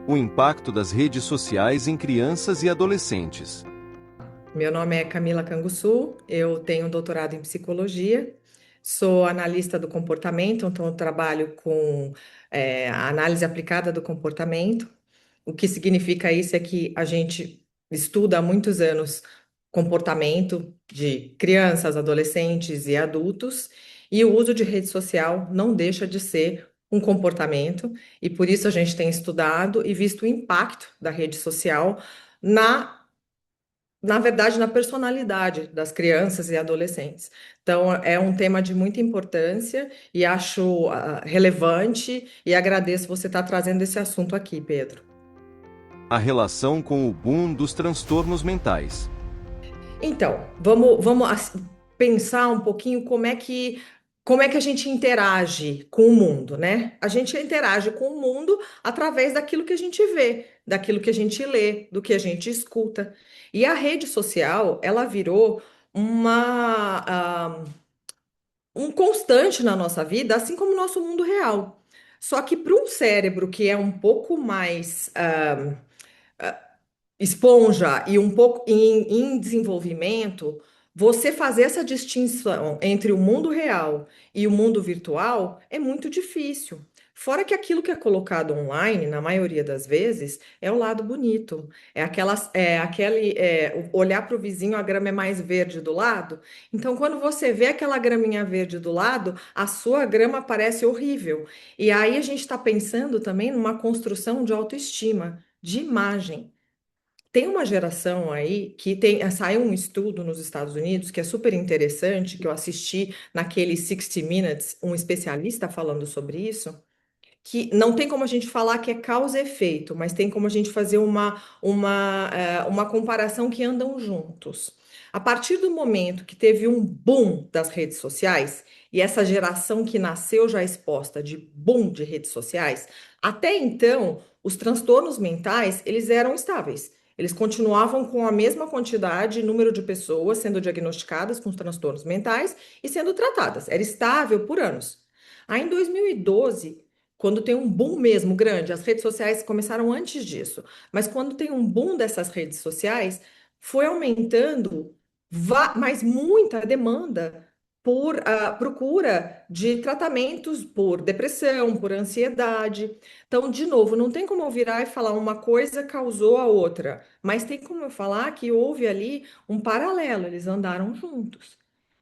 O impacto das redes sociais em crianças e adolescentes. Meu nome é Camila Canguçu, eu tenho um doutorado em psicologia, sou analista do comportamento, então eu trabalho com a análise aplicada do comportamento. O que significa isso é que a gente estuda há muitos anos comportamento de crianças, adolescentes e adultos, e o uso de rede social não deixa de ser um comportamento, e por isso a gente tem estudado e visto o impacto da rede social na verdade, na personalidade das crianças e adolescentes. Então, é um tema de muita importância e acho relevante e agradeço você estar trazendo esse assunto aqui, Pedro. A relação com o boom dos transtornos mentais. Então, vamos pensar um pouquinho como é que a gente interage com o mundo, né? A gente interage com o mundo através daquilo que a gente vê, daquilo que a gente lê, do que a gente escuta. E a rede social, ela virou um constante na nossa vida, assim como o nosso mundo real. Só que para um cérebro que é um pouco mais esponja e um pouco em desenvolvimento, você fazer essa distinção entre o mundo real e o mundo virtual é muito difícil. Fora que aquilo que é colocado online, na maioria das vezes, é o lado bonito. Olhar para o vizinho, a grama é mais verde do lado. Então, quando você vê aquela graminha verde do lado, a sua grama parece horrível. E aí a gente está pensando também numa construção de autoestima, de imagem. Tem uma geração aí que saiu um estudo nos Estados Unidos que é super interessante, que eu assisti naquele 60 Minutes, um especialista falando sobre isso, que não tem como a gente falar que é causa e efeito, mas tem como a gente fazer uma comparação que andam juntos. A partir do momento que teve um boom das redes sociais, e essa geração que nasceu já exposta de boom de redes sociais, até então, os transtornos mentais, eles eram estáveis. Eles continuavam com a mesma quantidade e número de pessoas sendo diagnosticadas com os transtornos mentais e sendo tratadas. Era estável por anos. Aí, em 2012, quando tem um boom mesmo grande, as redes sociais começaram antes disso, mas quando tem um boom dessas redes sociais, foi aumentando, mas muita demanda por procura de tratamentos por depressão, por ansiedade. Então, de novo, não tem como eu virar e falar uma coisa causou a outra, mas tem como eu falar que houve ali um paralelo, eles andaram juntos.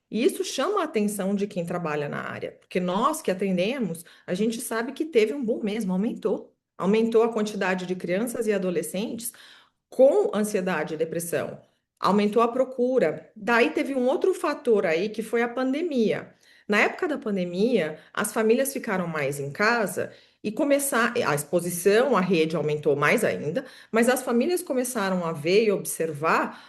E isso chama a atenção de quem trabalha na área, porque nós que atendemos, a gente sabe que teve um boom mesmo, aumentou. Aumentou a quantidade de crianças e adolescentes com ansiedade e depressão. Aumentou a procura. Daí teve um outro fator aí que foi a pandemia. Na época da pandemia, as famílias ficaram mais em casa e a exposição à rede aumentou mais ainda, mas as famílias começaram a ver e observar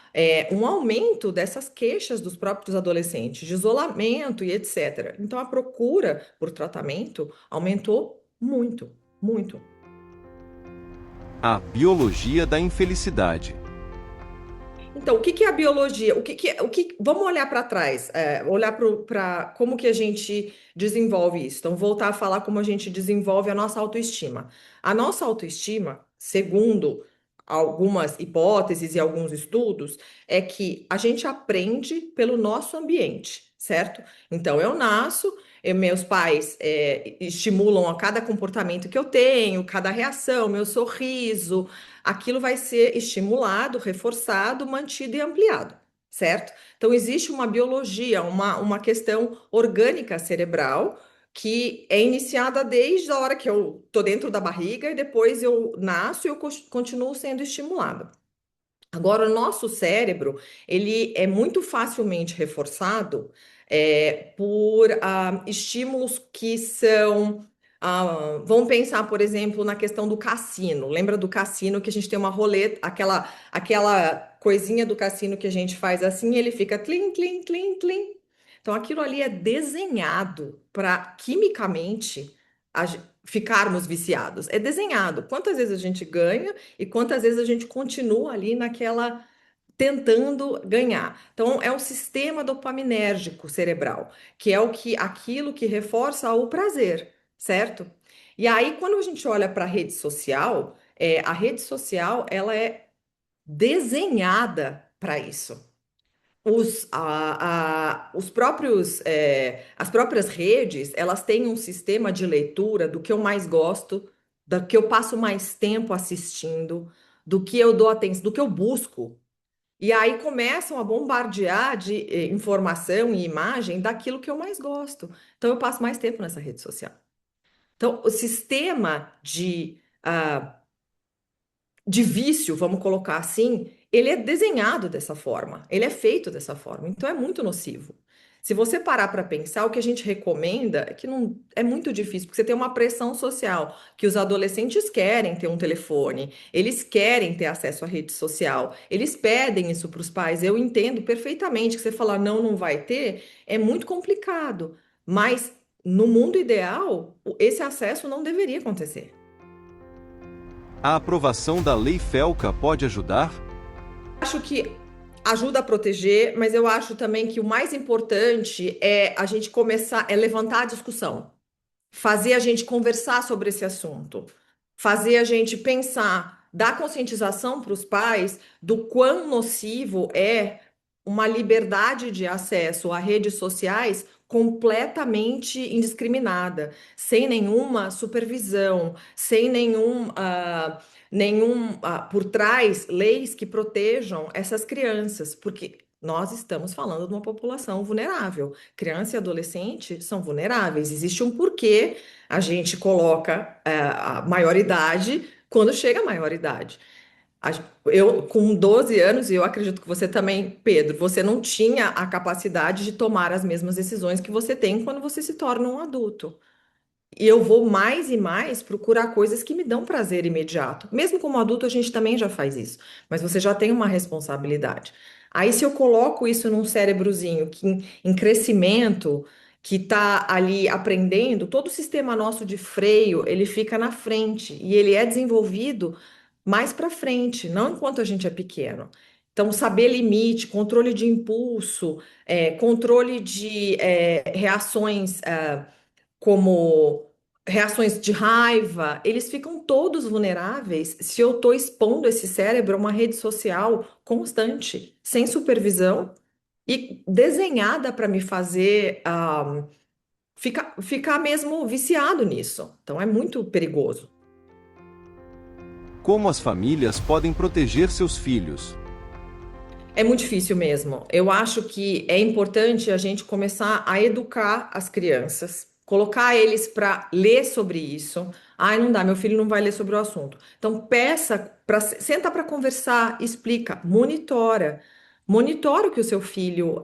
um aumento dessas queixas dos próprios adolescentes, de isolamento e etc. Então a procura por tratamento aumentou muito, muito. A biologia da infelicidade. Então, o que que é a biologia? Vamos olhar para trás, olhar para como que a gente desenvolve isso. Então, voltar a falar como a gente desenvolve a nossa autoestima. A nossa autoestima, segundo algumas hipóteses e alguns estudos, é que a gente aprende pelo nosso ambiente, certo? Então, eu nasço, meus pais estimulam a cada comportamento que eu tenho, cada reação, meu sorriso aquilo vai ser estimulado, reforçado, mantido e ampliado, certo? Então, existe uma biologia, uma questão orgânica cerebral que é iniciada desde a hora que eu tô dentro da barriga e depois eu nasço e eu continuo sendo estimulada. Agora, o nosso cérebro, ele é muito facilmente reforçado por estímulos que são. Vamos pensar, por exemplo, na questão do cassino. Lembra do cassino que a gente tem uma roleta, aquela coisinha do cassino que a gente faz assim, e ele fica tlim, tlim, tlim, tlim. Então, aquilo ali é desenhado para quimicamente ficarmos viciados. É desenhado. Quantas vezes a gente ganha e quantas vezes a gente continua ali naquela tentando ganhar. Então é um sistema dopaminérgico cerebral, que é aquilo que reforça o prazer, certo? E aí quando a gente olha para a rede social, a rede social, ela é desenhada para isso. Os próprios, as próprias redes, elas têm um sistema de leitura do que eu mais gosto, do que eu passo mais tempo assistindo, do que eu dou atenção, do que eu busco. E aí começam a bombardear de informação e imagem daquilo que eu mais gosto. Então eu passo mais tempo nessa rede social. Então, o sistema de vício, vamos colocar assim, ele é desenhado dessa forma, ele é feito dessa forma, então é muito nocivo. Se você parar para pensar, o que a gente recomenda é que não é muito difícil, porque você tem uma pressão social, que os adolescentes querem ter um telefone, eles querem ter acesso à rede social, eles pedem isso para os pais. Eu entendo perfeitamente que você falar não, não vai ter, é muito complicado, mas no mundo ideal, esse acesso não deveria acontecer. A aprovação da Lei Felca pode ajudar? Acho que ajuda a proteger, mas eu acho também que o mais importante é a gente começar, é levantar a discussão, fazer a gente conversar sobre esse assunto, fazer a gente pensar, dar conscientização para os pais do quão nocivo é uma liberdade de acesso a redes sociais completamente indiscriminada, sem nenhuma supervisão, sem por trás leis que protejam essas crianças, porque nós estamos falando de uma população vulnerável. Criança e adolescente são vulneráveis. Existe um porquê a gente coloca a maioridade quando chega a maioridade. Eu, com 12 anos, e eu acredito que você também, Pedro, você não tinha a capacidade de tomar as mesmas decisões que você tem quando você se torna um adulto. E eu vou mais e mais procurar coisas que me dão prazer imediato. Mesmo como adulto, a gente também já faz isso, mas você já tem uma responsabilidade. Aí, se eu coloco isso num cérebrozinho que, em crescimento, que está ali aprendendo, todo o sistema nosso de freio, ele fica na frente e ele é desenvolvido mais para frente, não enquanto a gente é pequeno. Então, saber limite, controle de impulso, controle de reações. Como reações de raiva, eles ficam todos vulneráveis se eu estou expondo esse cérebro a uma rede social constante, sem supervisão e desenhada para me fazer ficar mesmo viciado nisso. Então é muito perigoso. Como as famílias podem proteger seus filhos? É muito difícil mesmo. Eu acho que é importante a gente começar a educar as crianças, colocar eles para ler sobre isso. Ai, não dá, meu filho não vai ler sobre o assunto. Então peça para senta para conversar, explica, monitora. Monitora o que o seu filho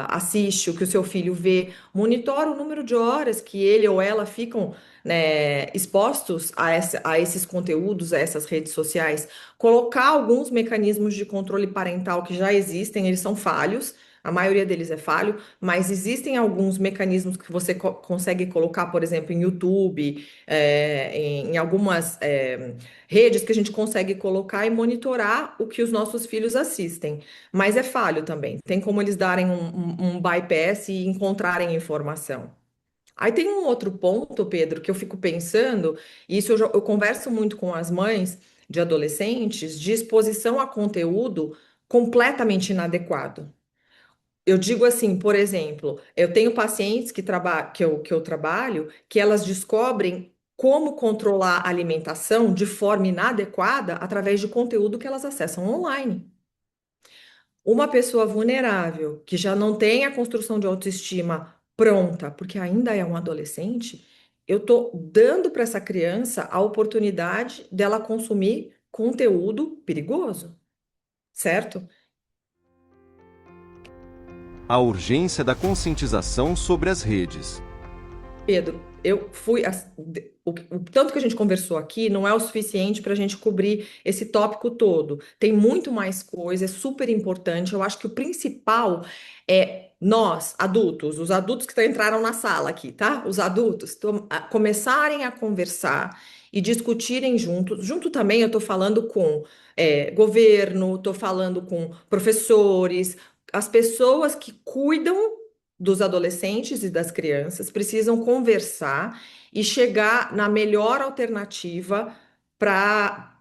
assiste, o que o seu filho vê, monitora o número de horas que ele ou ela ficam, né, expostos a esses conteúdos, a essas redes sociais. Colocar alguns mecanismos de controle parental que já existem, eles são falhos, a maioria deles é falho, mas existem alguns mecanismos que você consegue colocar, por exemplo, em YouTube, em algumas redes que a gente consegue colocar e monitorar o que os nossos filhos assistem. Mas é falho também, tem como eles darem um bypass e encontrarem informação. Aí tem um outro ponto, Pedro, que eu fico pensando, e isso eu converso muito com as mães de adolescentes, de exposição a conteúdo completamente inadequado. Eu digo assim, por exemplo, eu tenho pacientes que eu trabalho que elas descobrem como controlar a alimentação de forma inadequada através de conteúdo que elas acessam online. Uma pessoa vulnerável, que já não tem a construção de autoestima pronta, porque ainda é um adolescente, eu estou dando para essa criança a oportunidade dela consumir conteúdo perigoso, certo? A urgência da conscientização sobre as redes. Pedro, eu fui. O tanto que a gente conversou aqui não é o suficiente para a gente cobrir esse tópico todo. Tem muito mais coisa, é super importante. Eu acho que o principal é nós, adultos, os adultos que entraram na sala aqui, tá? Os adultos começarem a conversar e discutirem juntos. Junto também eu estou falando com governo, estou falando com professores, as pessoas que cuidam dos adolescentes e das crianças precisam conversar e chegar na melhor alternativa para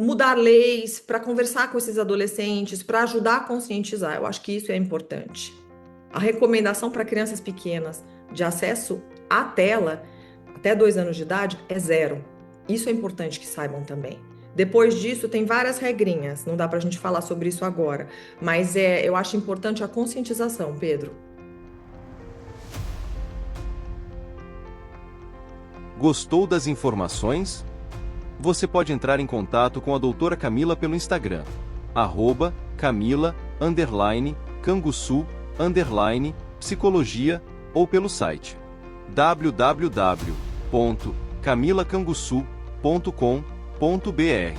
mudar leis, para conversar com esses adolescentes, para ajudar a conscientizar. Eu acho que isso é importante. A recomendação para crianças pequenas de acesso à tela, até 2 anos de idade, é 0. Isso é importante que saibam também. Depois disso, tem várias regrinhas, não dá para a gente falar sobre isso agora, mas eu acho importante a conscientização, Pedro. Gostou das informações? Você pode entrar em contato com a doutora Camila pelo Instagram, @camila_canguçu_psicologia ou pelo site www.camilacanguçu.com.br.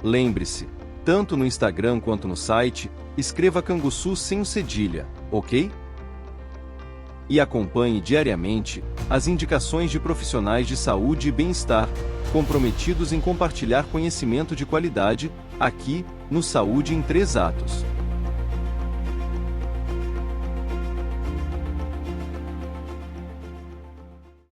Lembre-se, tanto no Instagram quanto no site, escreva Canguçu sem o cedilha, ok? E acompanhe diariamente as indicações de profissionais de saúde e bem-estar, comprometidos em compartilhar conhecimento de qualidade, aqui, no Saúde em 3 Atos.